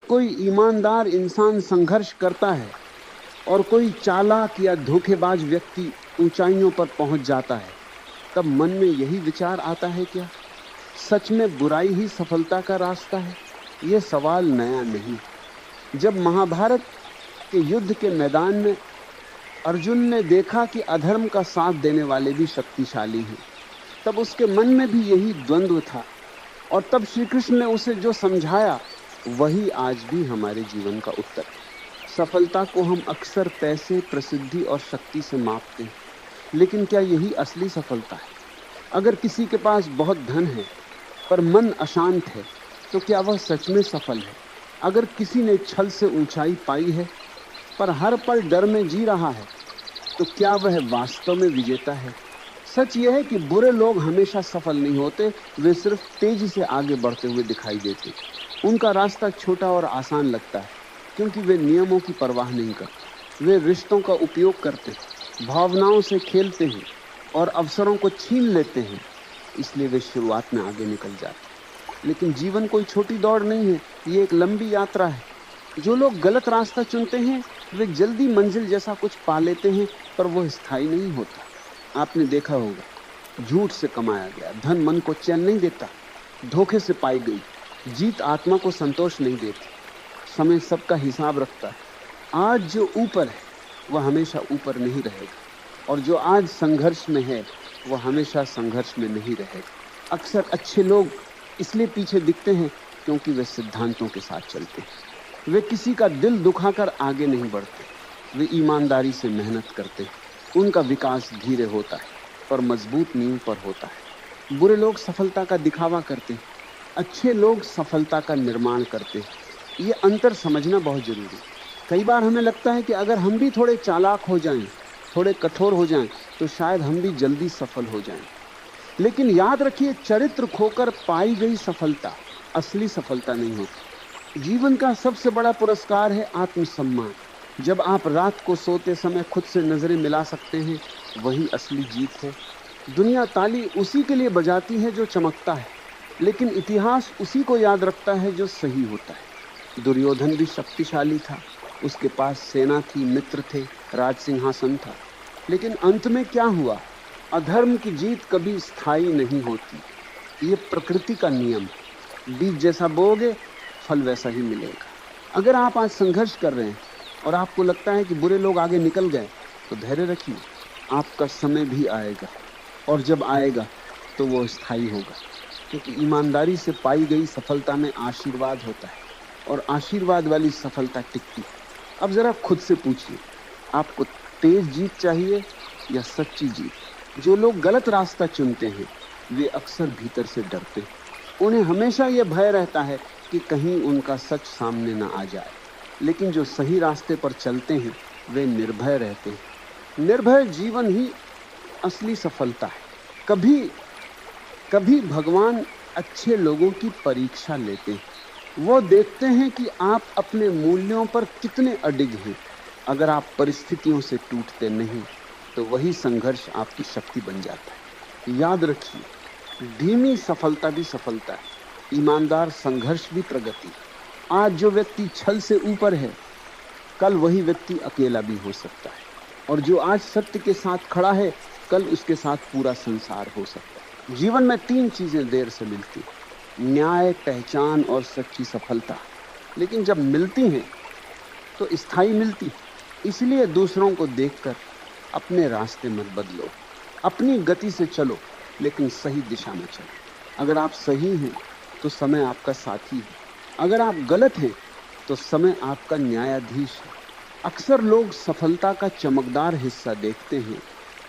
कोई ईमानदार इंसान संघर्ष करता है और कोई चालाक या धोखेबाज व्यक्ति ऊंचाइयों पर पहुंच जाता है, तब मन में यही विचार आता है क्या सच में बुराई ही सफलता का रास्ता है? यह सवाल नया नहीं। जब महाभारत के युद्ध के मैदान में अर्जुन ने देखा कि अधर्म का साथ देने वाले भी शक्तिशाली हैं, तब उसके मन में भी यही द्वंद्व था। और तब श्री कृष्ण ने उसे जो समझाया वही आज भी हमारे जीवन का उत्तर है। सफलता को हम अक्सर पैसे, प्रसिद्धि और शक्ति से मापते हैं, लेकिन क्या यही असली सफलता है? अगर किसी के पास बहुत धन है पर मन अशांत है, तो क्या वह सच में सफल है? अगर किसी ने छल से ऊंचाई पाई है पर हर पल डर में जी रहा है, तो क्या वह वास्तव में विजेता है? सच यह है कि बुरे लोग हमेशा सफल नहीं होते, वे सिर्फ तेजी से आगे बढ़ते हुए दिखाई देते। उनका रास्ता छोटा और आसान लगता है क्योंकि वे नियमों की परवाह नहीं करते। वे रिश्तों का उपयोग करते हैं, भावनाओं से खेलते हैं और अवसरों को छीन लेते हैं, इसलिए वे शुरुआत में आगे निकल जाते हैं। लेकिन जीवन कोई छोटी दौड़ नहीं है, ये एक लंबी यात्रा है। जो लोग गलत रास्ता चुनते हैं वे जल्दी मंजिल जैसा कुछ पा लेते हैं, पर वो स्थायी नहीं होता। आपने देखा होगा, झूठ से कमाया गया धन मन को चैन नहीं देता, धोखे से पाई गई जीत आत्मा को संतोष नहीं देती। समय सबका हिसाब रखता है। आज जो ऊपर है वह हमेशा ऊपर नहीं रहेगा, और जो आज संघर्ष में है वह हमेशा संघर्ष में नहीं रहेगा। अक्सर अच्छे लोग इसलिए पीछे दिखते हैं क्योंकि वे सिद्धांतों के साथ चलते हैं। वे किसी का दिल दुखाकर आगे नहीं बढ़ते। वे ईमानदारी से मेहनत करते हैं। उनका विकास धीरे होता है पर मजबूत नींव पर होता है। बुरे लोग सफलता का दिखावा करते हैं, अच्छे लोग सफलता का निर्माण करते हैं। ये अंतर समझना बहुत जरूरी है। कई बार हमें लगता है कि अगर हम भी थोड़े चालाक हो जाएं, थोड़े कठोर हो जाएं, तो शायद हम भी जल्दी सफल हो जाएं। लेकिन याद रखिए, चरित्र खोकर पाई गई सफलता असली सफलता नहीं होती। जीवन का सबसे बड़ा पुरस्कार है आत्मसम्मान। जब आप रात को सोते समय खुद से नजरें मिला सकते हैं, वही असली जीत है। दुनिया ताली उसी के लिए बजाती है जो चमकता है, लेकिन इतिहास उसी को याद रखता है जो सही होता है। दुर्योधन भी शक्तिशाली था, उसके पास सेना थी, मित्र थे, राज सिंहासन था, लेकिन अंत में क्या हुआ? अधर्म की जीत कभी स्थायी नहीं होती। ये प्रकृति का नियम है। बीज जैसा बोओगे फल वैसा ही मिलेगा। अगर आप आज संघर्ष कर रहे हैं और आपको लगता है कि बुरे लोग आगे निकल गए, तो धैर्य रखिए, आपका समय भी आएगा, और जब आएगा तो वो स्थायी होगा। क्योंकि ईमानदारी से पाई गई सफलता में आशीर्वाद होता है, और आशीर्वाद वाली सफलता टिकती है। अब जरा खुद से पूछिए, आपको तेज जीत चाहिए या सच्ची जीत? जो लोग गलत रास्ता चुनते हैं वे अक्सर भीतर से डरते हैं। उन्हें हमेशा यह भय रहता है कि कहीं उनका सच सामने न आ जाए। लेकिन जो सही रास्ते पर चलते हैं वे निर्भय रहते हैं। निर्भय जीवन ही असली सफलता है। कभी कभी भगवान अच्छे लोगों की परीक्षा लेते हैं। वो देखते हैं कि आप अपने मूल्यों पर कितने अडिग हैं। अगर आप परिस्थितियों से टूटते नहीं, तो वही संघर्ष आपकी शक्ति बन जाता है। याद रखिए, धीमी सफलता भी सफलता है, ईमानदार संघर्ष भी प्रगति। आज जो व्यक्ति छल से ऊपर है, कल वही व्यक्ति अकेला भी हो सकता है, और जो आज सत्य के साथ खड़ा है, कल उसके साथ पूरा संसार हो सकता है। जीवन में 3 चीजें देर से मिलती हैं: न्याय, पहचान और सच्ची सफलता। लेकिन जब मिलती हैं तो स्थायी मिलती। इसलिए दूसरों को देखकर अपने रास्ते मत बदलो, अपनी गति से चलो, लेकिन सही दिशा में चलो। अगर आप सही हैं तो समय आपका साथी है, अगर आप गलत हैं तो समय आपका न्यायाधीश है। अक्सर लोग सफलता का चमकदार हिस्सा देखते हैं,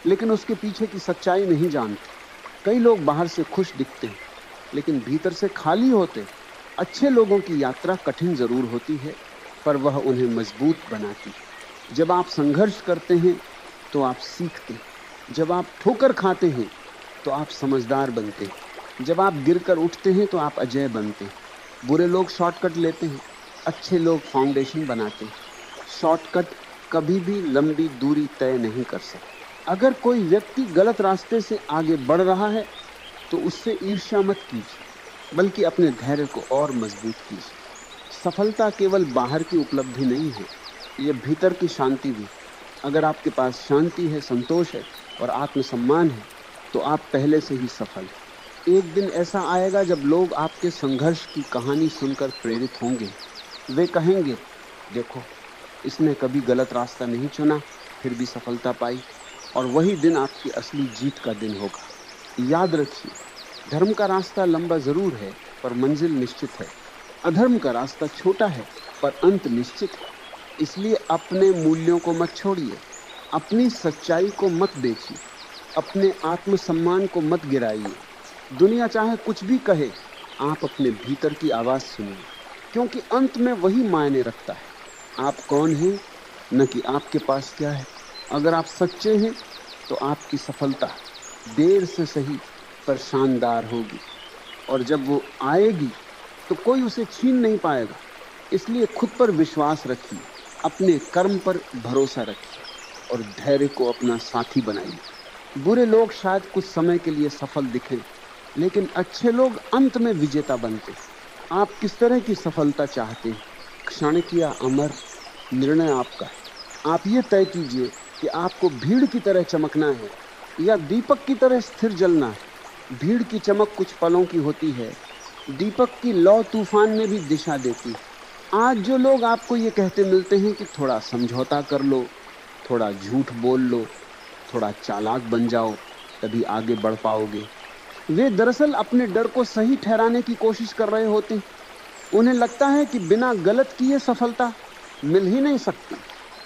लेकिन उसके पीछे की सच्चाई नहीं जानते। कई लोग बाहर से खुश दिखते हैं, लेकिन भीतर से खाली होते। अच्छे लोगों की यात्रा कठिन जरूर होती है, पर वह उन्हें मजबूत बनाती है। जब आप संघर्ष करते हैं तो आप सीखते हैं। जब आप ठोकर खाते हैं तो आप समझदार बनते हैं। जब आप गिरकर उठते हैं तो आप अजय बनते हैं। बुरे लोग शॉर्टकट लेते हैं, अच्छे लोग फाउंडेशन बनाते हैं। शॉर्टकट कभी भी लंबी दूरी तय नहीं कर सकते। अगर कोई व्यक्ति गलत रास्ते से आगे बढ़ रहा है तो उससे ईर्ष्या मत कीजिए, बल्कि अपने धैर्य को और मजबूत कीजिए। सफलता केवल बाहर की उपलब्धि नहीं है, ये भीतर की शांति भी। अगर आपके पास शांति है, संतोष है और आत्मसम्मान है, तो आप पहले से ही सफल हैं। एक दिन ऐसा आएगा जब लोग आपके संघर्ष की कहानी सुनकर प्रेरित होंगे। वे कहेंगे, देखो, इसने कभी गलत रास्ता नहीं चुना, फिर भी सफलता पाई। और वही दिन आपकी असली जीत का दिन होगा। याद रखिए, धर्म का रास्ता लंबा जरूर है, पर मंजिल निश्चित है। अधर्म का रास्ता छोटा है, पर अंत निश्चित है। इसलिए अपने मूल्यों को मत छोड़िए, अपनी सच्चाई को मत बेचिए, अपने आत्मसम्मान को मत गिराइए। दुनिया चाहे कुछ भी कहे, आप अपने भीतर की आवाज सुनिए, क्योंकि अंत में वही मायने रखता है। आप कौन हैं, न कि आपके पास क्या है। अगर आप सच्चे हैं तो आपकी सफलता देर से सही पर शानदार होगी, और जब वो आएगी तो कोई उसे छीन नहीं पाएगा। इसलिए खुद पर विश्वास रखिए, अपने कर्म पर भरोसा रखिए और धैर्य को अपना साथी बनाइए। बुरे लोग शायद कुछ समय के लिए सफल दिखें, लेकिन अच्छे लोग अंत में विजेता बनते। आप किस तरह की सफलता चाहते हैं? क्षणिक या अमर, निर्णय आपका है। आप ये तय कीजिए कि आपको भीड़ की तरह चमकना है या दीपक की तरह स्थिर जलना है। भीड़ की चमक कुछ पलों की होती है, दीपक की लौ तूफान में भी दिशा देती है। आज जो लोग आपको ये कहते मिलते हैं कि थोड़ा समझौता कर लो, थोड़ा झूठ बोल लो, थोड़ा चालाक बन जाओ, तभी आगे बढ़ पाओगे, वे दरअसल अपने डर को सही ठहराने की कोशिश कर रहे होते हैं। उन्हें लगता है कि बिना गलत किए सफलता मिल ही नहीं सकती,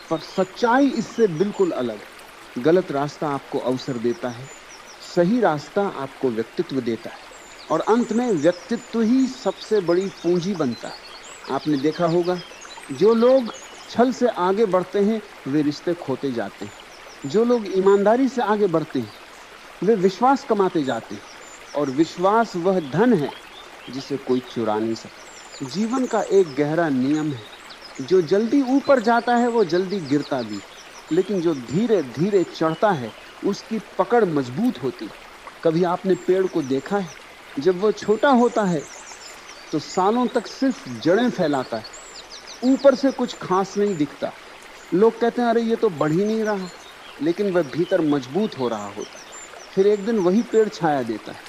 पर सच्चाई इससे बिल्कुल अलग है। गलत रास्ता आपको अवसर देता है, सही रास्ता आपको व्यक्तित्व देता है, और अंत में व्यक्तित्व ही सबसे बड़ी पूंजी बनता है। आपने देखा होगा, जो लोग छल से आगे बढ़ते हैं वे रिश्ते खोते जाते हैं। जो लोग ईमानदारी से आगे बढ़ते हैं वे विश्वास कमाते जाते हैं, और विश्वास वह धन है जिसे कोई चुरा नहीं सकता। जीवन का एक गहरा नियम है, जो जल्दी ऊपर जाता है वो जल्दी गिरता भी, लेकिन जो धीरे धीरे चढ़ता है उसकी पकड़ मजबूत होती है। कभी आपने पेड़ को देखा है? जब वो छोटा होता है तो सालों तक सिर्फ जड़ें फैलाता है, ऊपर से कुछ खास नहीं दिखता। लोग कहते हैं, अरे ये तो बढ़ ही नहीं रहा, लेकिन वह भीतर मजबूत हो रहा होता है। फिर एक दिन वही पेड़ छाया देता है,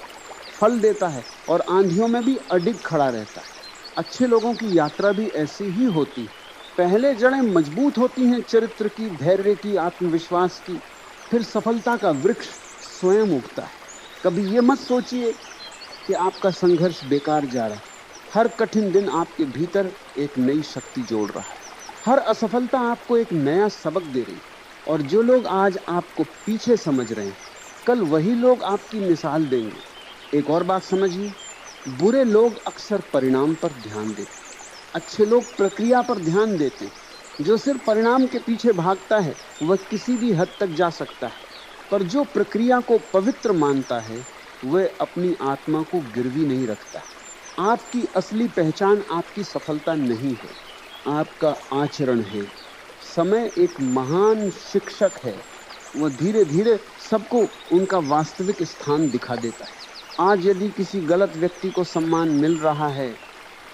फल देता है और आंधियों में भी अडिग खड़ा रहता है। अच्छे लोगों की यात्रा भी ऐसी ही होती है। पहले जड़ें मजबूत होती हैं, चरित्र की, धैर्य की, आत्मविश्वास की, फिर सफलता का वृक्ष स्वयं उगता है। कभी ये मत सोचिए कि आपका संघर्ष बेकार जा रहा है। हर कठिन दिन आपके भीतर एक नई शक्ति जोड़ रहा है। हर असफलता आपको एक नया सबक दे रही है, और जो लोग आज आपको पीछे समझ रहे हैं, कल वही लोग आपकी मिसाल देंगे। एक और बात समझिए, बुरे लोग अक्सर परिणाम पर ध्यान देते, अच्छे लोग प्रक्रिया पर ध्यान देते। जो सिर्फ परिणाम के पीछे भागता है वह किसी भी हद तक जा सकता है, पर जो प्रक्रिया को पवित्र मानता है वह अपनी आत्मा को गिरवी नहीं रखता। आपकी असली पहचान आपकी सफलता नहीं है, आपका आचरण है। समय एक महान शिक्षक है, वह धीरे धीरे सबको उनका वास्तविक स्थान दिखा देता है। आज यदि किसी गलत व्यक्ति को सम्मान मिल रहा है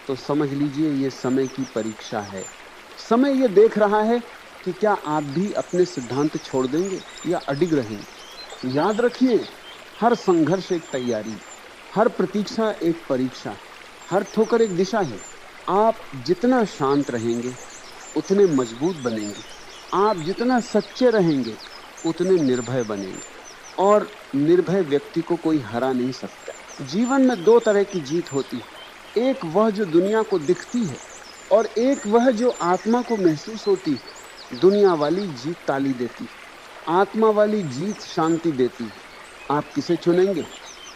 तो समझ लीजिए ये समय की परीक्षा है। समय ये देख रहा है कि क्या आप भी अपने सिद्धांत छोड़ देंगे या अडिग रहेंगे। याद रखिए, हर संघर्ष एक तैयारी, हर प्रतीक्षा एक परीक्षा, हर ठोकर एक दिशा है। आप जितना शांत रहेंगे उतने मजबूत बनेंगे, आप जितना सच्चे रहेंगे उतने निर्भय बनेंगे, और निर्भय व्यक्ति को कोई हरा नहीं सकता। जीवन में दो तरह की जीत होती है, एक वह जो दुनिया को दिखती है और एक वह जो आत्मा को महसूस होती है। दुनिया वाली जीत ताली देती है, आत्मा वाली जीत शांति देती है। आप किसे चुनेंगे?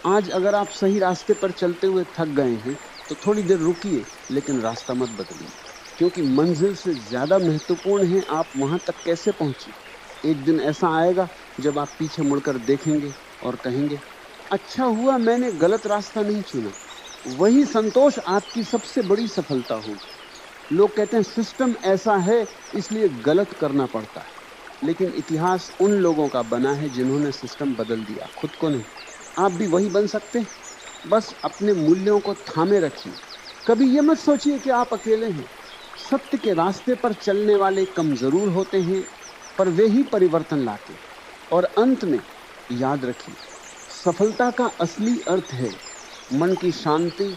आज अगर आप सही रास्ते पर चलते हुए थक गए हैं तो थोड़ी देर रुकिए, लेकिन रास्ता मत बदलिए, क्योंकि मंजिल से ज़्यादा महत्वपूर्ण है आप वहाँ तक कैसे पहुँचे। एक दिन ऐसा आएगा जब आप पीछे मुड़कर देखेंगे और कहेंगे, अच्छा हुआ मैंने गलत रास्ता नहीं चुना। वही संतोष आपकी सबसे बड़ी सफलता होगी। लोग कहते हैं सिस्टम ऐसा है इसलिए गलत करना पड़ता है, लेकिन इतिहास उन लोगों का बना है जिन्होंने सिस्टम बदल दिया, खुद को नहीं। आप भी वही बन सकते हैं, बस अपने मूल्यों को थामे रखिए, कभी ये मत सोचिए कि आप अकेले हैं। सत्य के रास्ते पर चलने वाले कम जरूर होते हैं, पर वे ही परिवर्तन लाते। और अंत में याद रखिए, सफलता का असली अर्थ है मन की शांति,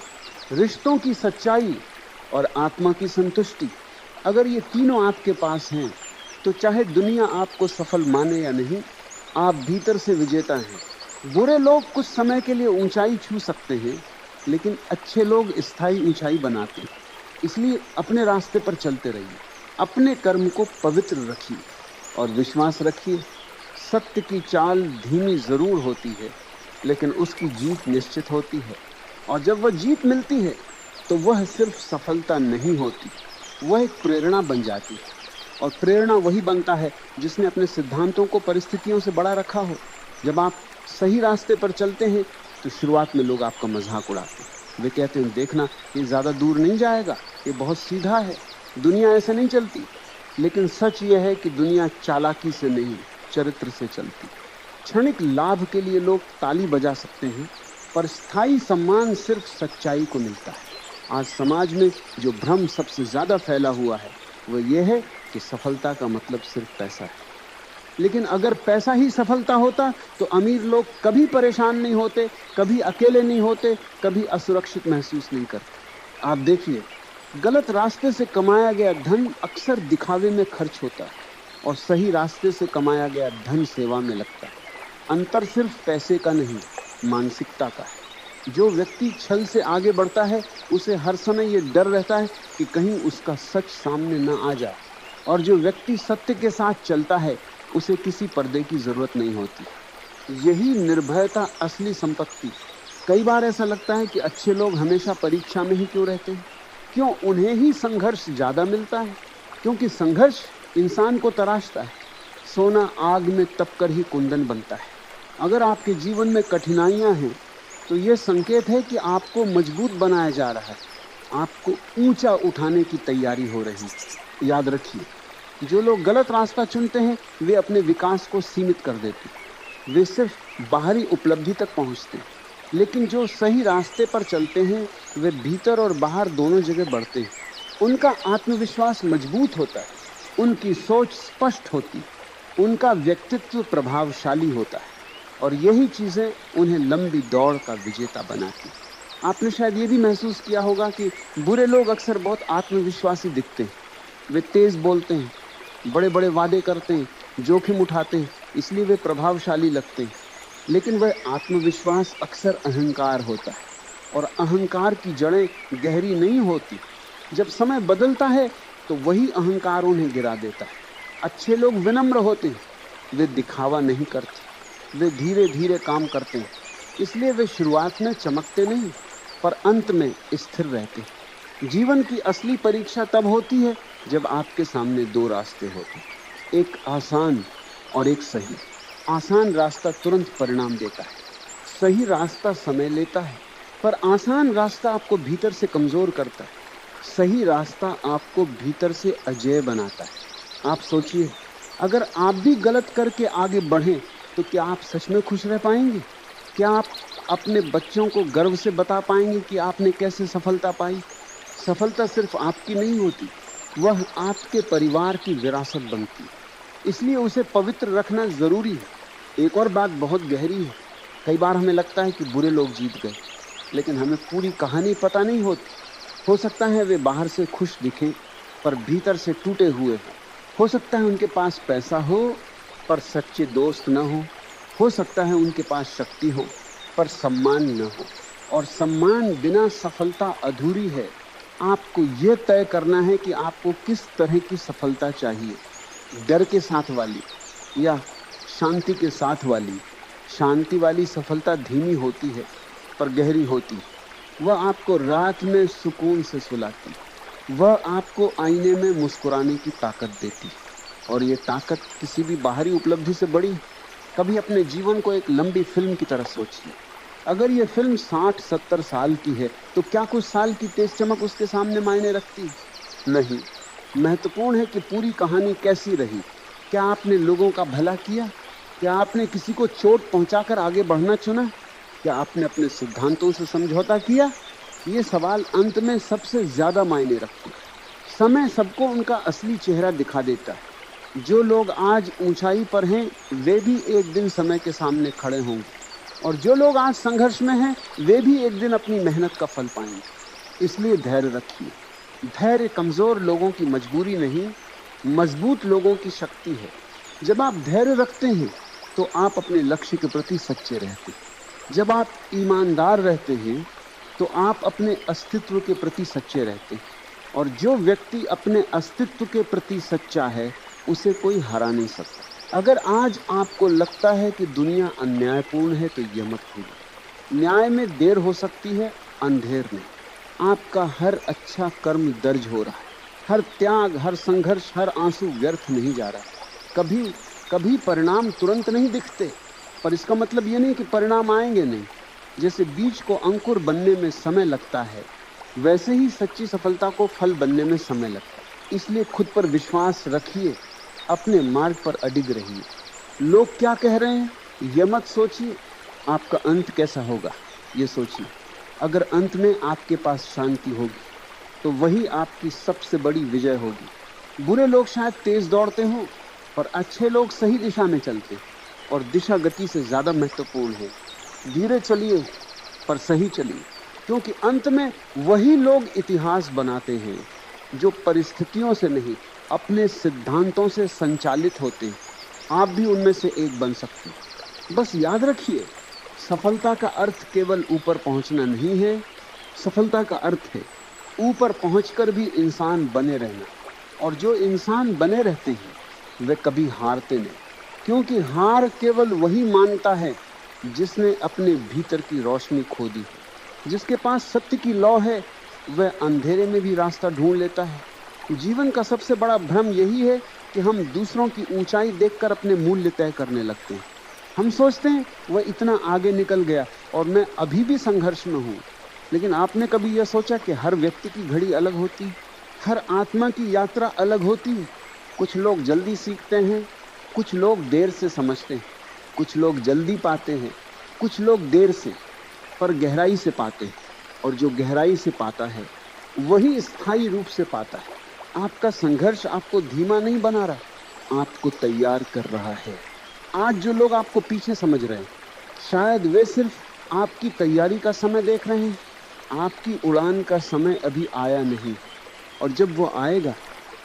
रिश्तों की सच्चाई और आत्मा की संतुष्टि। अगर ये तीनों आपके पास हैं, तो चाहे दुनिया आपको सफल माने या नहीं, आप भीतर से विजेता हैं। बुरे लोग कुछ समय के लिए ऊंचाई छू सकते हैं, लेकिन अच्छे लोग स्थायी ऊंचाई बनाते हैं। इसलिए अपने रास्ते पर चलते रहिए, अपने कर्म को पवित्र रखिए और विश्वास रखिए, सत्य की चाल धीमी जरूर होती है, लेकिन उसकी जीत निश्चित होती है। और जब वह जीत मिलती है, तो वह सिर्फ सफलता नहीं होती, वह एक प्रेरणा बन जाती है। और प्रेरणा वही बनता है जिसने अपने सिद्धांतों को परिस्थितियों से बड़ा रखा हो। जब आप सही रास्ते पर चलते हैं, तो शुरुआत में लोग आपका मजाक उड़ाते हैं। वे कहते हैं, देखना ये ज्यादा दूर नहीं जाएगा, ये बहुत सीधा है, दुनिया ऐसे नहीं चलती। लेकिन सच यह है कि दुनिया चालाकी से नहीं, चरित्र से चलती। क्षणिक लाभ के लिए लोग ताली बजा सकते हैं, पर स्थायी सम्मान सिर्फ सच्चाई को मिलता है। आज समाज में जो भ्रम सबसे ज्यादा फैला हुआ है, वह यह है कि सफलता का मतलब सिर्फ पैसा है। लेकिन अगर पैसा ही सफलता होता, तो अमीर लोग कभी परेशान नहीं होते, कभी अकेले नहीं होते, कभी असुरक्षित महसूस नहीं करते। आप देखिए, गलत रास्ते से कमाया गया धन अक्सर दिखावे में खर्च होता है, और सही रास्ते से कमाया गया धन सेवा में लगता है। अंतर सिर्फ पैसे का नहीं, मानसिकता का है। जो व्यक्ति छल से आगे बढ़ता है, उसे हर समय ये डर रहता है कि कहीं उसका सच सामने न आ जाए। और जो व्यक्ति सत्य के साथ चलता है, उसे किसी पर्दे की जरूरत नहीं होती। यही निर्भयता असली संपत्ति। कई बार ऐसा लगता है कि अच्छे लोग हमेशा परीक्षा में ही क्यों रहते हैं? क्यों उन्हें ही संघर्ष ज्यादा मिलता है? क्योंकि संघर्ष इंसान को तराशता है। सोना आग में तपकर ही कुंदन बनता है। अगर आपके जीवन में कठिनाइयां हैं, तो यह संकेत है कि आपको मजबूत बनाया जा रहा है, आपको ऊंचा उठाने की तैयारी हो रही है। याद रखिए, जो लोग गलत रास्ता चुनते हैं, वे अपने विकास को सीमित कर देते हैं। वे सिर्फ बाहरी उपलब्धि तक पहुंचते हैं। लेकिन जो सही रास्ते पर चलते हैं, वे भीतर और बाहर दोनों जगह बढ़ते हैं। उनका आत्मविश्वास मजबूत होता है, उनकी सोच स्पष्ट होती, उनका व्यक्तित्व प्रभावशाली होता है, और यही चीजें उन्हें लंबी दौड़ का विजेता बनाती। आपने शायद ये भी महसूस किया होगा कि बुरे लोग अक्सर बहुत आत्मविश्वासी दिखते हैं। वे तेज बोलते हैं, बड़े बड़े वादे करते हैं, जोखिम उठाते हैं, इसलिए वे प्रभावशाली लगते हैं। लेकिन वह आत्मविश्वास अक्सर अहंकार होता है, और अहंकार की जड़ें गहरी नहीं होती। जब समय बदलता है, तो वही अहंकार उन्हें गिरा देता है। अच्छे लोग विनम्र होते हैं, वे दिखावा नहीं करते, वे धीरे धीरे काम करते हैं। इसलिए वे शुरुआत में चमकते नहीं, पर अंत में स्थिर रहते हैं। जीवन की असली परीक्षा तब होती है जब आपके सामने दो रास्ते होते हैं, एक आसान और एक सही। आसान रास्ता तुरंत परिणाम देता है, सही रास्ता समय लेता है, पर आसान रास्ता आपको भीतर से कमजोर करता है, सही रास्ता आपको भीतर से अजेय बनाता है। आप सोचिए, अगर आप भी गलत करके आगे बढ़ें, तो क्या आप सच में खुश रह पाएंगे? क्या आप अपने बच्चों को गर्व से बता पाएंगे कि आपने कैसे सफलता पाई? सफलता सिर्फ आपकी नहीं होती, वह आपके परिवार की विरासत बनती है। इसलिए उसे पवित्र रखना जरूरी है। एक और बात बहुत गहरी है। कई बार हमें लगता है कि बुरे लोग जीत गए, लेकिन हमें पूरी कहानी पता नहीं होती। हो सकता है वे बाहर से खुश दिखें, पर भीतर से टूटे हुए हो सकता है उनके पास पैसा हो, पर सच्चे दोस्त न हो सकता है उनके पास शक्ति हो, पर सम्मान न हो। और सम्मान बिना सफलता अधूरी है। आपको यह तय करना है कि आपको किस तरह की सफलता चाहिए, डर के साथ वाली या शांति के साथ वाली। शांति वाली सफलता धीमी होती है, पर गहरी होती है। वह आपको रात में सुकून से सुलाती, वह आपको आईने में मुस्कुराने की ताकत देती, और ये ताकत किसी भी बाहरी उपलब्धि से बड़ी है। कभी अपने जीवन को एक लंबी फिल्म की तरह सोचिए। अगर ये फिल्म 60-70 साल की है, तो क्या कुछ साल की तेज चमक उसके सामने मायने रखती? नहीं। महत्वपूर्ण है कि पूरी कहानी कैसी रही। क्या आपने लोगों का भला किया? क्या आपने किसी को चोट पहुंचाकर आगे बढ़ना चुना? क्या आपने अपने सिद्धांतों से समझौता किया? ये सवाल अंत में सबसे ज्यादा मायने रखते हैं। समय सबको उनका असली चेहरा दिखा देता है। जो लोग आज ऊंचाई पर हैं वे भी एक दिन समय के सामने खड़े होंगे, और जो लोग आज संघर्ष में हैं वे भी एक दिन अपनी मेहनत का फल पाएंगे। इसलिए धैर्य रखिए। धैर्य कमजोर लोगों की मजबूरी नहीं, मजबूत लोगों की शक्ति है। जब आप धैर्य रखते हैं तो आप अपने लक्ष्य के प्रति सच्चे रहते हैं। जब आप ईमानदार रहते हैं तो आप अपने अस्तित्व के प्रति सच्चे रहते हैं। और जो व्यक्ति अपने अस्तित्व के प्रति सच्चा है उसे कोई हरा नहीं सकता। अगर आज आपको लगता है कि दुनिया अन्यायपूर्ण है तो यह मत भूलिए। न्याय में देर हो सकती है, अंधेर में। आपका हर अच्छा कर्म दर्ज हो रहा है। हर त्याग, हर संघर्ष, हर आंसू व्यर्थ नहीं जा रहा। कभी कभी परिणाम तुरंत नहीं दिखते, पर इसका मतलब ये नहीं कि परिणाम आएंगे नहीं। जैसे बीज को अंकुर बनने में समय लगता है, वैसे ही सच्ची सफलता को फल बनने में समय लगता है। इसलिए खुद पर विश्वास रखिए, अपने मार्ग पर अडिग रहिए। लोग क्या कह रहे हैं ये मत सोचिए, आपका अंत कैसा होगा ये सोचिए। अगर अंत में आपके पास शांति होगी तो वही आपकी सबसे बड़ी विजय होगी। बुरे लोग शायद तेज दौड़ते हों, पर अच्छे लोग सही दिशा में चलते, और दिशा गति से ज्यादा महत्वपूर्ण है। धीरे चलिए पर सही चलिए, क्योंकि अंत में वही लोग इतिहास बनाते हैं जो परिस्थितियों से नहीं, अपने सिद्धांतों से संचालित होते हैं। आप भी उनमें से एक बन सकते हैं। बस याद रखिए, सफलता का अर्थ केवल ऊपर पहुंचना नहीं है। सफलता का अर्थ है ऊपर पहुंचकर भी इंसान बने रहना। और जो इंसान बने रहते हैं वे कभी हारते नहीं, क्योंकि हार केवल वही मानता है जिसने अपने भीतर की रोशनी खो दी है। जिसके पास सत्य की लौ है वह अंधेरे में भी रास्ता ढूंढ लेता है। जीवन का सबसे बड़ा भ्रम यही है कि हम दूसरों की ऊंचाई देखकर अपने मूल्य तय करने लगते हैं। हम सोचते हैं वह इतना आगे निकल गया और मैं अभी भी संघर्ष में हूँ। लेकिन आपने कभी यह सोचा कि हर व्यक्ति की घड़ी अलग होती, हर आत्मा की यात्रा अलग होती है। कुछ लोग जल्दी सीखते हैं, कुछ लोग देर से समझते हैं, कुछ लोग जल्दी पाते हैं, कुछ लोग देर से, पर गहराई से पाते हैं। और जो गहराई से पाता है वही स्थायी रूप से पाता है। आपका संघर्ष आपको धीमा नहीं बना रहा, आपको तैयार कर रहा है। आज जो लोग आपको पीछे समझ रहे हैं, शायद वे सिर्फ आपकी तैयारी का समय देख रहे हैं। आपकी उड़ान का समय अभी आया नहीं, और जब वो आएगा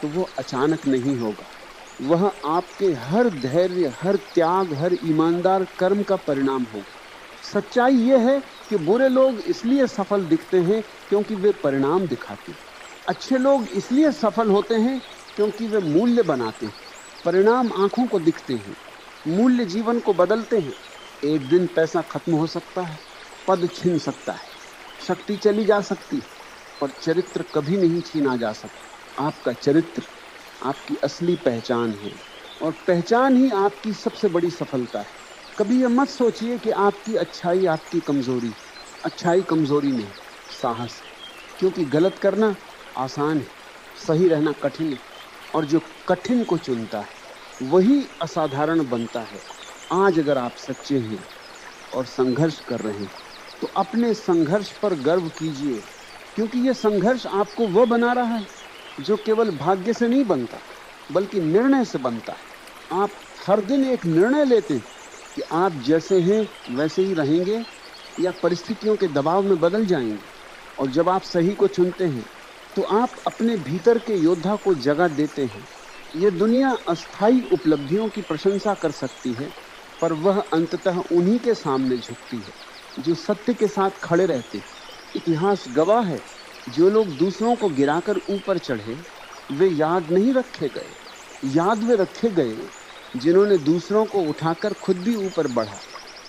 तो वो अचानक नहीं होगा। वह आपके हर धैर्य, हर त्याग, हर ईमानदार कर्म का परिणाम होगा। सच्चाई ये है कि बुरे लोग इसलिए सफल दिखते हैं क्योंकि वे परिणाम दिखाते हैं। अच्छे लोग इसलिए सफल होते हैं क्योंकि वे मूल्य बनाते हैं। परिणाम आंखों को दिखते हैं, मूल्य जीवन को बदलते हैं। एक दिन पैसा खत्म हो सकता है, पद छिन सकता है, शक्ति चली जा सकती है, पर चरित्र कभी नहीं छीना जा सकता। आपका चरित्र आपकी असली पहचान है, और पहचान ही आपकी सबसे बड़ी सफलता है। कभी यह मत सोचिए कि आपकी अच्छाई आपकी कमजोरी। अच्छाई कमजोरी नहीं, साहस है। क्योंकि गलत करना आसान है, सही रहना कठिन है, और जो कठिन को चुनता है वही असाधारण बनता है। आज अगर आप सच्चे हैं और संघर्ष कर रहे हैं तो अपने संघर्ष पर गर्व कीजिए, क्योंकि यह संघर्ष आपको वह बना रहा है जो केवल भाग्य से नहीं बनता बल्कि निर्णय से बनता है। आप हर दिन एक निर्णय लेते हैं कि आप जैसे हैं वैसे ही रहेंगे या परिस्थितियों के दबाव में बदल जाएंगे। और जब आप सही को चुनते हैं तो आप अपने भीतर के योद्धा को जगह देते हैं। ये दुनिया अस्थायी उपलब्धियों की प्रशंसा कर सकती है, पर वह अंततः उन्हीं के सामने झुकती है जो सत्य के साथ खड़े रहते हैं। इतिहास गवाह है, जो लोग दूसरों को गिराकर ऊपर चढ़े वे याद नहीं रखे गए, याद वे रखे गए जिन्होंने दूसरों को उठाकर खुद भी ऊपर बढ़ा।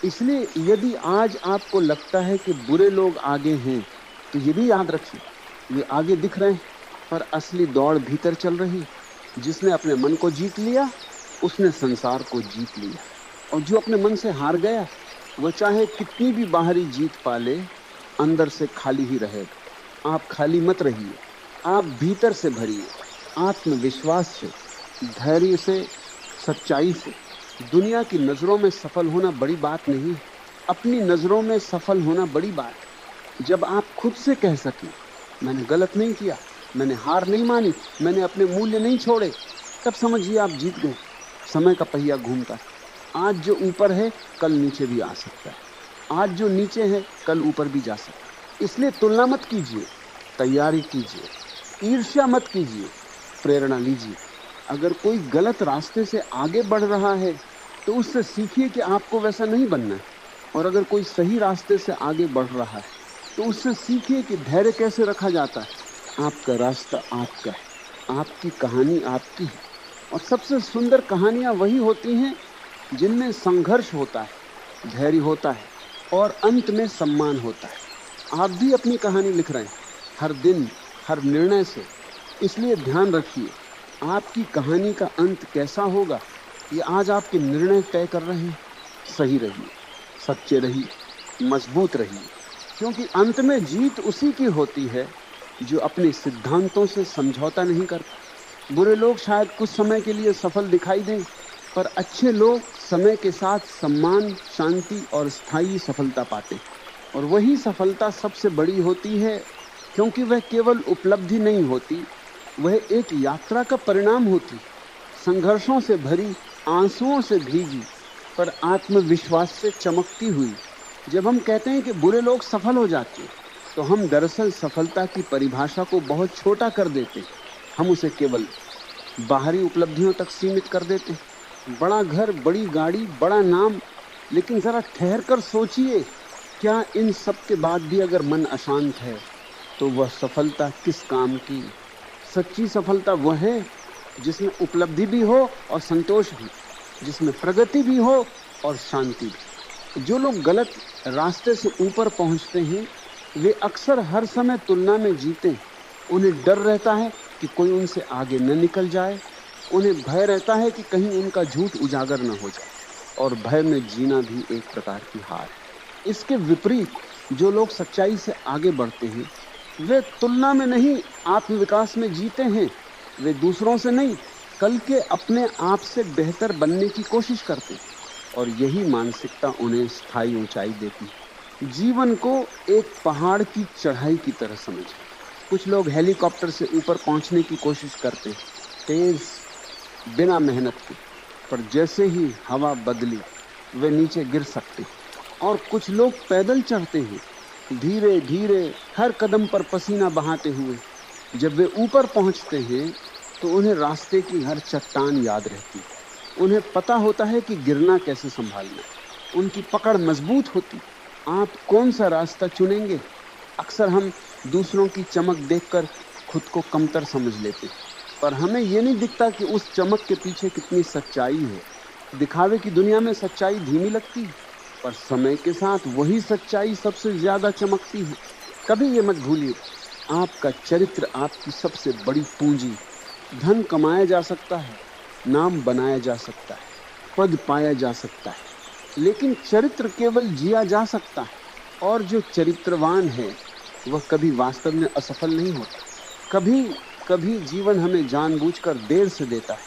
इसलिए यदि आज आपको लगता है कि बुरे लोग आगे हैं तो ये भी याद रखिए, वे आगे दिख रहे हैं पर असली दौड़ भीतर चल रही। जिसने अपने मन को जीत लिया उसने संसार को जीत लिया, और जो अपने मन से हार गया वह चाहे कितनी भी बाहरी जीत पा ले, अंदर से खाली ही रहेगा। आप खाली मत रहिए, आप भीतर से भरिए, आत्मविश्वास से, धैर्य से, सच्चाई से। दुनिया की नज़रों में सफल होना बड़ी बात नहीं, अपनी नज़रों में सफल होना बड़ी बात है। जब आप खुद से कह सकें, मैंने गलत नहीं किया, मैंने हार नहीं मानी, मैंने अपने मूल्य नहीं छोड़े, तब समझिए आप जीत गए। समय का पहिया घूमता है। आज जो ऊपर है कल नीचे भी आ सकता है, आज जो नीचे है कल ऊपर भी जा सकता है। इसलिए तुलना मत कीजिए, तैयारी कीजिए, ईर्ष्या मत कीजिए, प्रेरणा लीजिए। अगर कोई गलत रास्ते से आगे बढ़ रहा है तो उससे सीखिए कि आपको वैसा नहीं बनना है। और अगर कोई सही रास्ते से आगे बढ़ रहा है तो उससे सीखिए कि धैर्य कैसे रखा जाता है। आपका रास्ता आपका है, आपकी कहानी आपकी है। और सबसे सुंदर कहानियां वही होती हैं जिनमें संघर्ष होता है, धैर्य होता है और अंत में सम्मान होता है। आप भी अपनी कहानी लिख रहे हैं, हर दिन, हर निर्णय से। इसलिए ध्यान रखिए, आपकी कहानी का अंत कैसा होगा ये आज आपके निर्णय तय कर रहे हैं। सही रहिए, सच्चे रहिए, मजबूत रहिए, क्योंकि अंत में जीत उसी की होती है जो अपने सिद्धांतों से समझौता नहीं करता। बुरे लोग शायद कुछ समय के लिए सफल दिखाई दें, पर अच्छे लोग समय के साथ सम्मान, शांति और स्थायी सफलता पाते। और वही सफलता सबसे बड़ी होती है, क्योंकि वह केवल उपलब्धि नहीं होती, वह एक यात्रा का परिणाम होती, संघर्षों से भरी, आंसुओं से भीगी, पर आत्मविश्वास से चमकती हुई। जब हम कहते हैं कि बुरे लोग सफल हो जाते हैं, तो हम दरअसल सफलता की परिभाषा को बहुत छोटा कर देते हैं। हम उसे केवल बाहरी उपलब्धियों तक सीमित कर देते हैं। बड़ा घर, बड़ी गाड़ी, बड़ा नाम, लेकिन जरा ठहर कर सोचिए, क्या इन सब के बाद भी अगर मन अशांत है तो वह सफलता किस काम की? सच्ची सफलता वह है जिसमें उपलब्धि भी हो और संतोष भी, जिसमें प्रगति भी हो और शांति भी। जो लोग गलत रास्ते से ऊपर पहुंचते हैं वे अक्सर हर समय तुलना में जीते हैं। उन्हें डर रहता है कि कोई उनसे आगे न निकल जाए, उन्हें भय रहता है कि कहीं उनका झूठ उजागर न हो जाए। और भय में जीना भी एक प्रकार की हार है। इसके विपरीत जो लोग सच्चाई से आगे बढ़ते हैं वे तुलना में नहीं, आत्मविकास में जीते हैं। वे दूसरों से नहीं, कल के अपने आप से बेहतर बनने की कोशिश करते हैं। और यही मानसिकता उन्हें स्थायी ऊंचाई देती है। जीवन को एक पहाड़ की चढ़ाई की तरह समझें। कुछ लोग हेलीकॉप्टर से ऊपर पहुंचने की कोशिश करते हैं, तेज, बिना मेहनत के, पर जैसे ही हवा बदली वे नीचे गिर सकते हैं। और कुछ लोग पैदल चढ़ते हैं, धीरे धीरे, हर कदम पर पसीना बहाते हुए। जब वे ऊपर पहुंचते हैं तो उन्हें रास्ते की हर चट्टान याद रहती है। उन्हें पता होता है कि गिरना कैसे संभालना। उनकी पकड़ मजबूत होती। आप कौन सा रास्ता चुनेंगे? अक्सर हम दूसरों की चमक देखकर खुद को कमतर समझ लेते, पर हमें ये नहीं दिखता कि उस चमक के पीछे कितनी सच्चाई है। दिखावे की दुनिया में सच्चाई धीमी लगती है, पर समय के साथ वही सच्चाई सबसे ज्यादा चमकती है। कभी ये मत भूलिए, आपका चरित्र आपकी सबसे बड़ी पूंजी। धन कमाया जा सकता है, नाम बनाया जा सकता है, पद पाया जा सकता है, लेकिन चरित्र केवल जिया जा सकता है। और जो चरित्रवान है वह कभी वास्तव में असफल नहीं होता। कभी कभी जीवन हमें जानबूझकर देर से देता है,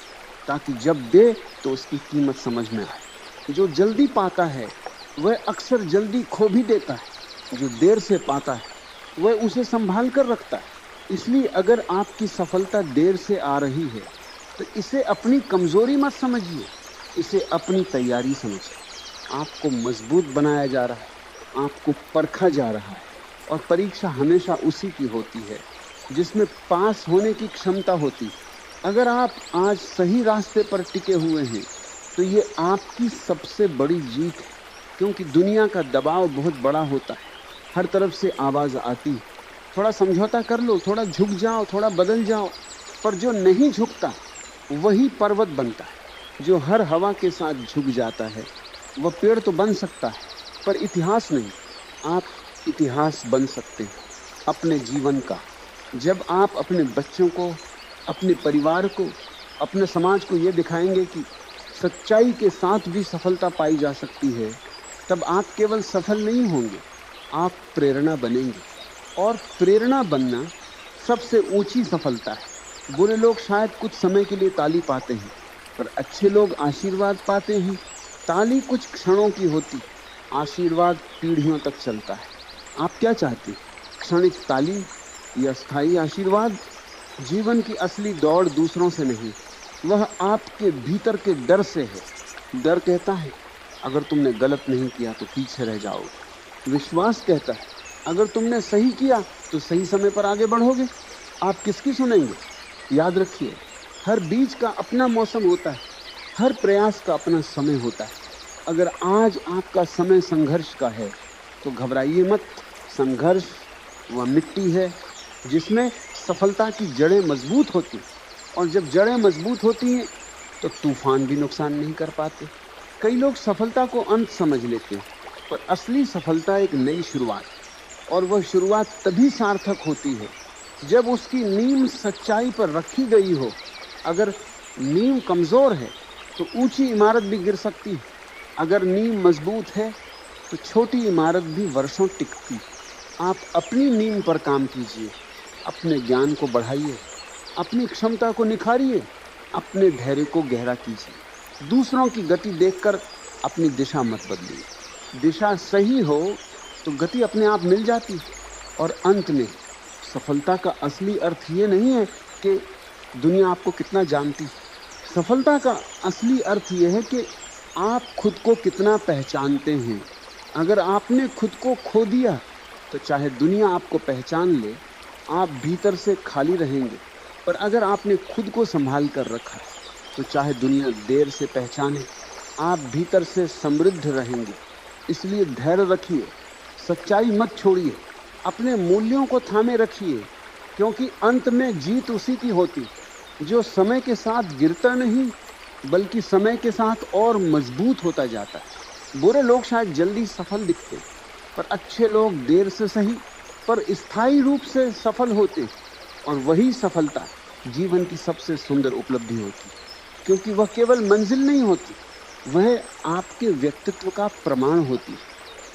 ताकि जब दे तो उसकी कीमत समझ में आए। जो जल्दी पाता है वह अक्सर जल्दी खो भी देता है। जो देर से पाता है वह उसे संभाल कर रखता है। इसलिए अगर आपकी सफलता देर से आ रही है तो इसे अपनी कमजोरी मत समझिए, इसे अपनी तैयारी समझिए। आपको मजबूत बनाया जा रहा है, आपको परखा जा रहा है। और परीक्षा हमेशा उसी की होती है जिसमें पास होने की क्षमता होती है। अगर आप आज सही रास्ते पर टिके हुए हैं तो ये आपकी सबसे बड़ी जीत है, क्योंकि दुनिया का दबाव बहुत बड़ा होता है। हर तरफ से आवाज आती है, थोड़ा समझौता कर लो, थोड़ा झुक जाओ, थोड़ा बदल जाओ। पर जो नहीं झुकता वही पर्वत बनता है। जो हर हवा के साथ झुक जाता है वह पेड़ तो बन सकता है, पर इतिहास नहीं। आप इतिहास बन सकते हैं अपने जीवन का। जब आप अपने बच्चों को, अपने परिवार को, अपने समाज को ये दिखाएंगे कि सच्चाई के साथ भी सफलता पाई जा सकती है, तब आप केवल सफल नहीं होंगे, आप प्रेरणा बनेंगे। और प्रेरणा बनना सबसे ऊंची सफलता है। बुरे लोग शायद कुछ समय के लिए ताली पाते हैं, पर अच्छे लोग आशीर्वाद पाते हैं। ताली कुछ क्षणों की होती, आशीर्वाद पीढ़ियों तक चलता है। आप क्या चाहते हैं, क्षणिक ताली या स्थायी आशीर्वाद? जीवन की असली दौड़ दूसरों से नहीं, वह आपके भीतर के डर से है। डर कहता है अगर तुमने गलत नहीं किया तो पीछे रह जाओगे। विश्वास कहता है अगर तुमने सही किया तो सही समय पर आगे बढ़ोगे। आप किसकी सुनेंगे? याद रखिए, हर बीज का अपना मौसम होता है, हर प्रयास का अपना समय होता है। अगर आज आपका समय संघर्ष का है तो घबराइए मत। संघर्ष वह मिट्टी है जिसमें सफलता की जड़ें मजबूत होती हैं, और जब जड़ें मजबूत होती हैं तो तूफान भी नुकसान नहीं कर पाते। कई लोग सफलता को अंत समझ लेते हैं, पर असली सफलता एक नई शुरुआत, और वह शुरुआत तभी सार्थक होती है जब उसकी नींव सच्चाई पर रखी गई हो। अगर नींव कमजोर है तो ऊंची इमारत भी गिर सकती है, अगर नींव मजबूत है तो छोटी इमारत भी वर्षों टिकती। आप अपनी नींव पर काम कीजिए, अपने ज्ञान को बढ़ाइए, अपनी क्षमता को निखारिए, अपने धैर्य को गहरा कीजिए। दूसरों की गति देखकर अपनी दिशा मत बदलिए। दिशा सही हो तो गति अपने आप मिल जाती। और अंत में सफलता का असली अर्थ ये नहीं है कि दुनिया आपको कितना जानती। सफलता का असली अर्थ ये है कि आप खुद को कितना पहचानते हैं। अगर आपने खुद को खो दिया तो चाहे दुनिया आपको पहचान ले, आप भीतर से खाली रहेंगे। पर अगर आपने खुद को संभाल कर रखा तो चाहे दुनिया देर से पहचाने, आप भीतर से समृद्ध रहेंगे। इसलिए धैर्य रखिए, सच्चाई मत छोड़िए, अपने मूल्यों को थामे रखिए, क्योंकि अंत में जीत उसी की होती जो समय के साथ गिरता नहीं बल्कि समय के साथ और मजबूत होता जाता है। बुरे लोग शायद जल्दी सफल दिखते, पर अच्छे लोग देर से सही पर स्थायी रूप से सफल होते। और वही सफलता जीवन की सबसे सुंदर उपलब्धि होती, क्योंकि वह केवल मंजिल नहीं होती, वह आपके व्यक्तित्व का प्रमाण होती।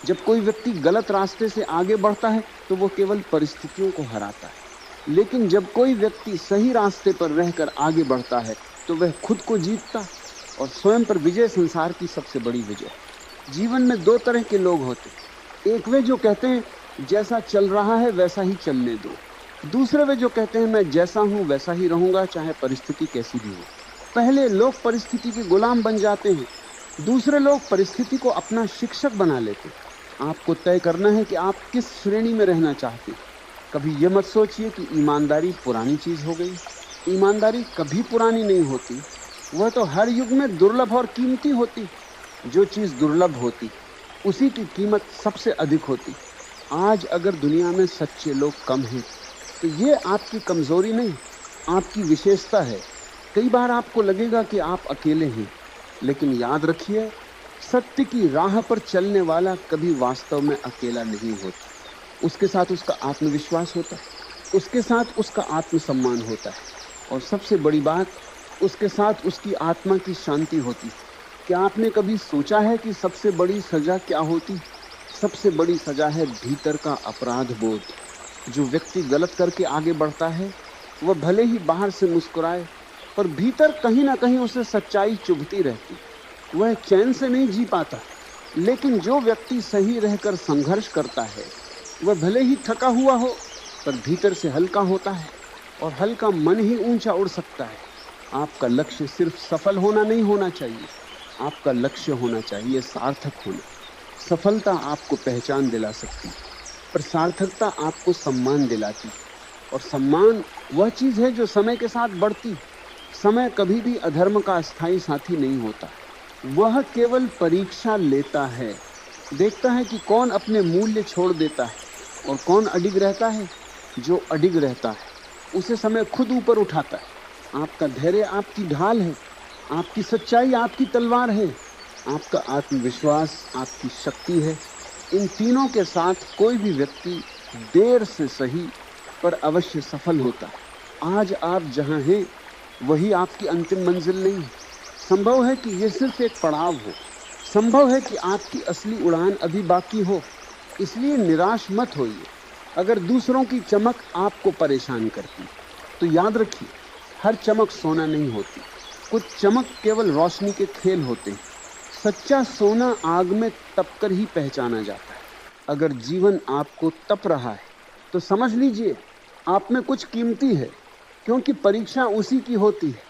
जब कोई व्यक्ति गलत रास्ते से आगे बढ़ता है तो वो केवल परिस्थितियों को हराता है, लेकिन जब कोई व्यक्ति सही रास्ते पर रहकर आगे बढ़ता है तो वह खुद को जीतता, और स्वयं पर विजय संसार की सबसे बड़ी विजय। जीवन में दो तरह के लोग होते, एक वे जो कहते हैं जैसा चल रहा है वैसा ही चलने दो, दूसरे वे जो कहते हैं मैं जैसा हूं वैसा ही रहूंगा चाहे परिस्थिति कैसी भी हो। पहले लोग परिस्थिति के गुलाम बन जाते हैं, दूसरे लोग परिस्थिति को अपना शिक्षक बना लेते। आपको तय करना है कि आप किस श्रेणी में रहना चाहते हैं। कभी यह मत सोचिए कि ईमानदारी पुरानी चीज हो गई। ईमानदारी कभी पुरानी नहीं होती, वह तो हर युग में दुर्लभ और कीमती होती। जो चीज दुर्लभ होती उसी की कीमत सबसे अधिक होती। आज अगर दुनिया में सच्चे लोग कम हैं तो ये आपकी कमजोरी नहीं, आपकी विशेषता है। कई बार आपको लगेगा कि आप अकेले हैं, लेकिन याद रखिए, सत्य की राह पर चलने वाला कभी वास्तव में अकेला नहीं होता। उसके साथ उसका आत्मविश्वास होता है, उसके साथ उसका आत्मसम्मान होता है, और सबसे बड़ी बात, उसके साथ उसकी आत्मा की शांति होती। क्या आपने कभी सोचा है कि सबसे बड़ी सजा क्या होती? सबसे बड़ी सजा है भीतर का अपराध बोध। जो व्यक्ति गलत करके आगे बढ़ता है वह भले ही बाहर से मुस्कुराए, पर भीतर कहीं ना कहीं उसे सच्चाई चुभती रहती, वह चैन से नहीं जी पाता। लेकिन जो व्यक्ति सही रहकर संघर्ष करता है वह भले ही थका हुआ हो पर भीतर से हल्का होता है, और हल्का मन ही ऊंचा उड़ सकता है। आपका लक्ष्य सिर्फ सफल होना नहीं होना चाहिए, आपका लक्ष्य होना चाहिए सार्थक होना। सफलता आपको पहचान दिला सकती, पर सार्थकता आपको सम्मान दिलाती, और सम्मान वह चीज है जो समय के साथ बढ़ती। समय कभी भी अधर्म का अस्थायी साथी नहीं होता, वह केवल परीक्षा लेता है, देखता है कि कौन अपने मूल्य छोड़ देता है और कौन अडिग रहता है। जो अडिग रहता है उसे समय खुद ऊपर उठाता है। आपका धैर्य आपकी ढाल है, आपकी सच्चाई आपकी तलवार है, आपका आत्मविश्वास आपकी शक्ति है। इन तीनों के साथ कोई भी व्यक्ति देर से सही पर अवश्य सफल होता है। आज आप जहां हैं वही आपकी अंतिम मंजिल नहीं है। संभव है कि यह सिर्फ एक पड़ाव हो, संभव है कि आपकी असली उड़ान अभी बाकी हो। इसलिए निराश मत होइए। अगर दूसरों की चमक आपको परेशान करती तो याद रखिए, हर चमक सोना नहीं होती, कुछ चमक केवल रोशनी के खेल होते हैं। सच्चा सोना आग में तपकर ही पहचाना जाता है। अगर जीवन आपको तप रहा है तो समझ लीजिए आप में कुछ कीमती है, क्योंकि परीक्षा उसी की होती है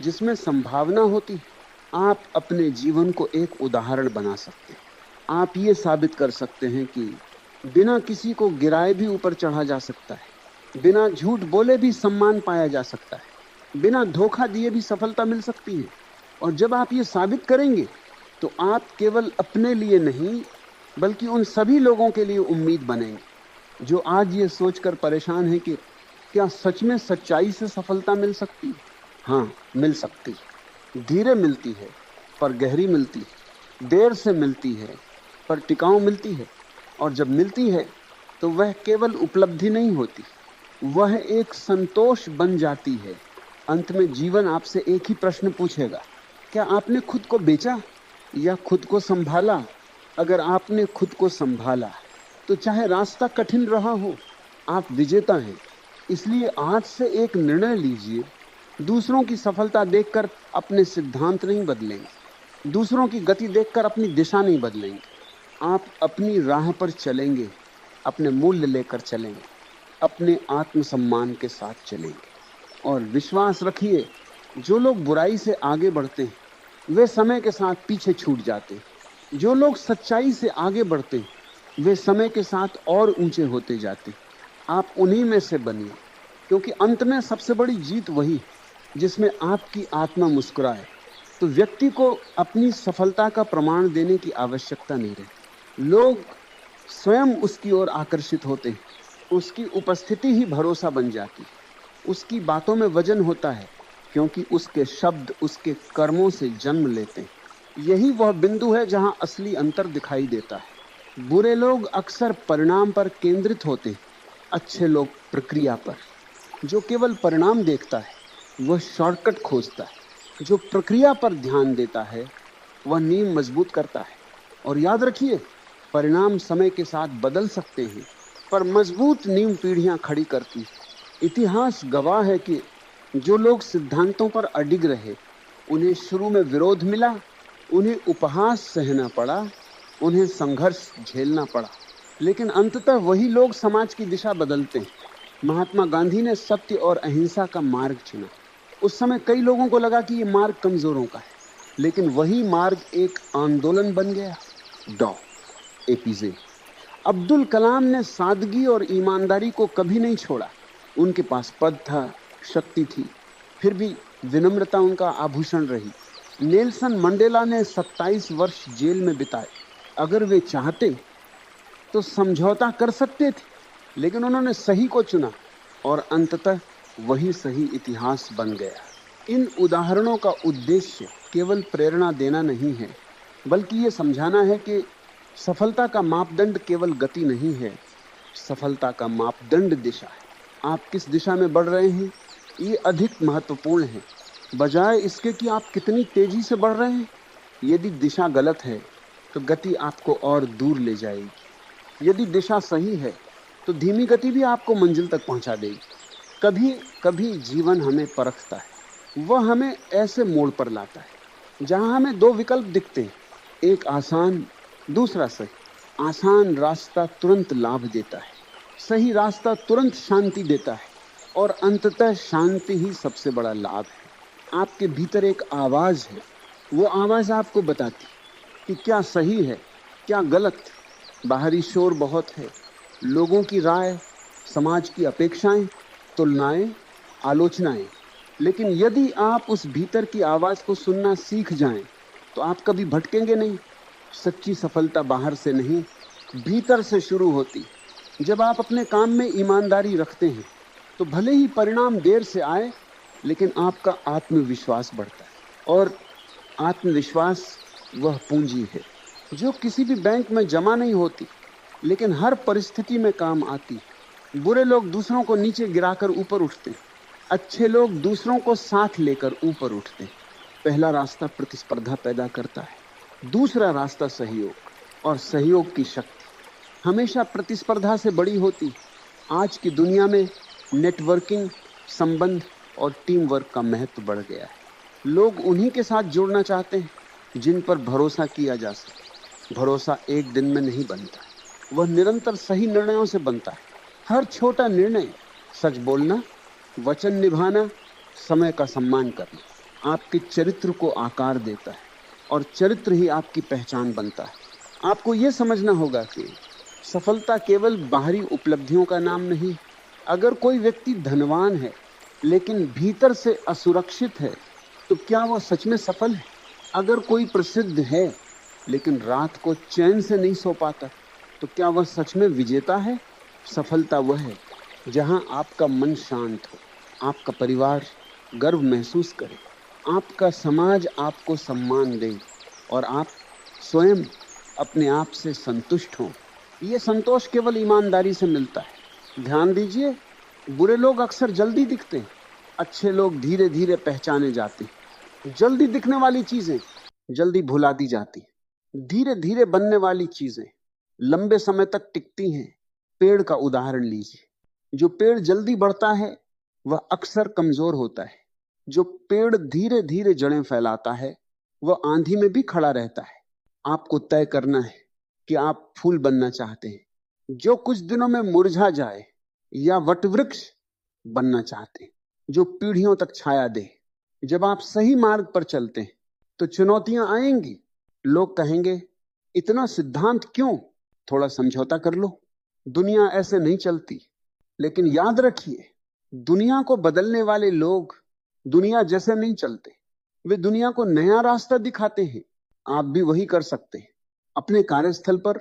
जिसमें संभावना होती है। आप अपने जीवन को एक उदाहरण बना सकते हैं। आप ये साबित कर सकते हैं कि बिना किसी को गिराए भी ऊपर चढ़ा जा सकता है, बिना झूठ बोले भी सम्मान पाया जा सकता है, बिना धोखा दिए भी सफलता मिल सकती है। और जब आप ये साबित करेंगे तो आप केवल अपने लिए नहीं बल्कि उन सभी लोगों के लिए उम्मीद बनेंगे जो आज ये सोचकर परेशान हैं कि क्या सच में सच्चाई से सफलता मिल सकती है। हाँ, मिल सकती है। धीरे मिलती है पर गहरी मिलती है, देर से मिलती है पर टिकाऊ मिलती है। और जब मिलती है तो वह केवल उपलब्धि नहीं होती, वह एक संतोष बन जाती है। अंत में जीवन आपसे एक ही प्रश्न पूछेगा, क्या आपने खुद को बेचा या खुद को संभाला? अगर आपने खुद को संभाला तो चाहे रास्ता कठिन रहा हो, आप विजेता हैं। इसलिए आज से एक निर्णय लीजिए, दूसरों की सफलता देखकर अपने सिद्धांत नहीं बदलेंगे, दूसरों की गति देखकर अपनी दिशा नहीं बदलेंगे। आप अपनी राह पर चलेंगे, अपने मूल्य लेकर चलेंगे, अपने आत्मसम्मान के साथ चलेंगे। और विश्वास रखिए, जो लोग बुराई से आगे बढ़ते हैं वे समय के साथ पीछे छूट जाते हैं। जो लोग सच्चाई से आगे बढ़ते हैं वे समय के साथ और ऊंचे होते जाते हैं। आप उन्हीं में से बनिए, क्योंकि अंत में सबसे बड़ी जीत वही है जिसमें आपकी आत्मा मुस्कुराए। तो व्यक्ति को अपनी सफलता का प्रमाण देने की आवश्यकता नहीं रहती। लोग स्वयं उसकी ओर आकर्षित होते हैं, उसकी उपस्थिति ही भरोसा बन जाती है, उसकी बातों में वजन होता है, क्योंकि उसके शब्द उसके कर्मों से जन्म लेते हैं। यही वह बिंदु है जहां असली अंतर दिखाई देता है। बुरे लोग अक्सर परिणाम पर केंद्रित होते हैं, अच्छे लोग प्रक्रिया पर। जो केवल परिणाम देखता है वह शॉर्टकट खोजता है, जो प्रक्रिया पर ध्यान देता है वह नींव मजबूत करता है। और याद रखिए, परिणाम समय के साथ बदल सकते हैं पर मजबूत नींव पीढ़ियां खड़ी करती है। इतिहास गवाह है कि जो लोग सिद्धांतों पर अडिग रहे उन्हें शुरू में विरोध मिला, उन्हें उपहास सहना पड़ा, उन्हें संघर्ष झेलना पड़ा, लेकिन अंततः वही लोग समाज की दिशा बदलते हैं। महात्मा गांधी ने सत्य और अहिंसा का मार्ग चुना। उस समय कई लोगों को लगा कि ये मार्ग कमजोरों का है, लेकिन वही मार्ग एक आंदोलन बन गया। डॉ एपीजे अब्दुल कलाम ने सादगी और ईमानदारी को कभी नहीं छोड़ा। उनके पास पद था, शक्ति थी, फिर भी विनम्रता उनका आभूषण रही। नेल्सन मंडेला ने 27 वर्ष जेल में बिताए। अगर वे चाहते तो समझौता कर सकते थे, लेकिन उन्होंने सही को चुना और अंततः वही सही इतिहास बन गया। इन उदाहरणों का उद्देश्य केवल प्रेरणा देना नहीं है, बल्कि ये समझाना है कि सफलता का मापदंड केवल गति नहीं है, सफलता का मापदंड दिशा है। आप किस दिशा में बढ़ रहे हैं ये अधिक महत्वपूर्ण है, बजाय इसके कि आप कितनी तेजी से बढ़ रहे हैं। यदि दिशा गलत है तो गति आपको और दूर ले जाएगी, यदि दिशा सही है तो धीमी गति भी आपको मंजिल तक पहुंचा देगी। कभी कभी जीवन हमें परखता है, वह हमें ऐसे मोड़ पर लाता है जहां हमें दो विकल्प दिखते हैं, एक आसान, दूसरा सही। आसान रास्ता तुरंत लाभ देता है, सही रास्ता तुरंत शांति देता है, और अंततः शांति ही सबसे बड़ा लाभ है। आपके भीतर एक आवाज है, वो आवाज आपको बताती कि क्या सही है, क्या गलत। बाहरी शोर बहुत है, लोगों की राय, समाज की अपेक्षाएं, तुलनाएं, आलोचनाएं, लेकिन यदि आप उस भीतर की आवाज को सुनना सीख जाएं तो आप कभी भटकेंगे नहीं। सच्ची सफलता बाहर से नहीं, भीतर से शुरू होती। जब आप अपने काम में ईमानदारी रखते हैं तो भले ही परिणाम देर से आए, लेकिन आपका आत्मविश्वास बढ़ता है। और आत्मविश्वास वह पूंजी है जो किसी भी बैंक में जमा नहीं होती, लेकिन हर परिस्थिति में काम आती। बुरे लोग दूसरों को नीचे गिराकर ऊपर उठते, अच्छे लोग दूसरों को साथ लेकर ऊपर उठते। पहला रास्ता प्रतिस्पर्धा पैदा करता है, दूसरा रास्ता सहयोग, और सहयोग की शक्ति हमेशा प्रतिस्पर्धा से बड़ी होती। आज की दुनिया में नेटवर्किंग, संबंध और टीम वर्क का महत्व बढ़ गया है। लोग उन्हीं के साथ जुड़ना चाहते हैं जिन पर भरोसा किया जा सके। भरोसा एक दिन में नहीं बनता, वह निरंतर सही निर्णयों से बनता है। हर छोटा निर्णय, सच बोलना, वचन निभाना, समय का सम्मान करना, आपके चरित्र को आकार देता है और चरित्र ही आपकी पहचान बनता है। आपको यह समझना होगा कि सफलता केवल बाहरी उपलब्धियों का नाम नहीं। अगर कोई व्यक्ति धनवान है लेकिन भीतर से असुरक्षित है, तो क्या वह सच में सफल है? अगर कोई प्रसिद्ध है लेकिन रात को चैन से नहीं सो पाता, तो क्या वह सच में विजेता है? सफलता वह है जहां आपका मन शांत हो, आपका परिवार गर्व महसूस करे, आपका समाज आपको सम्मान दे और आप स्वयं अपने आप से संतुष्ट हो। यह संतोष केवल ईमानदारी से मिलता है। ध्यान दीजिए, बुरे लोग अक्सर जल्दी दिखते हैं, अच्छे लोग धीरे धीरे पहचाने जाते हैं। जल्दी दिखने वाली चीजें जल्दी भुला दी जाती हैं। धीरे धीरे बनने वाली चीजें लंबे समय तक टिकती हैं। पेड़ का उदाहरण लीजिए, जो पेड़ जल्दी बढ़ता है वह अक्सर कमजोर होता है। जो पेड़ धीरे धीरे जड़ें फैलाता है वह आंधी में भी खड़ा रहता है। आपको तय करना है कि आप फूल बनना चाहते हैं जो कुछ दिनों में मुरझा जाए, या वटवृक्ष बनना चाहते हैं जो पीढ़ियों तक छाया दे। जब आप सही मार्ग पर चलते हैं तो चुनौतियां आएंगी। लोग कहेंगे, इतना सिद्धांत क्यों? थोड़ा समझौता कर लो। दुनिया ऐसे नहीं चलती। लेकिन याद रखिए, दुनिया को बदलने वाले लोग दुनिया जैसे नहीं चलते। वे दुनिया को नया रास्ता दिखाते हैं। आप भी वही कर सकते हैं। अपने कार्यस्थल पर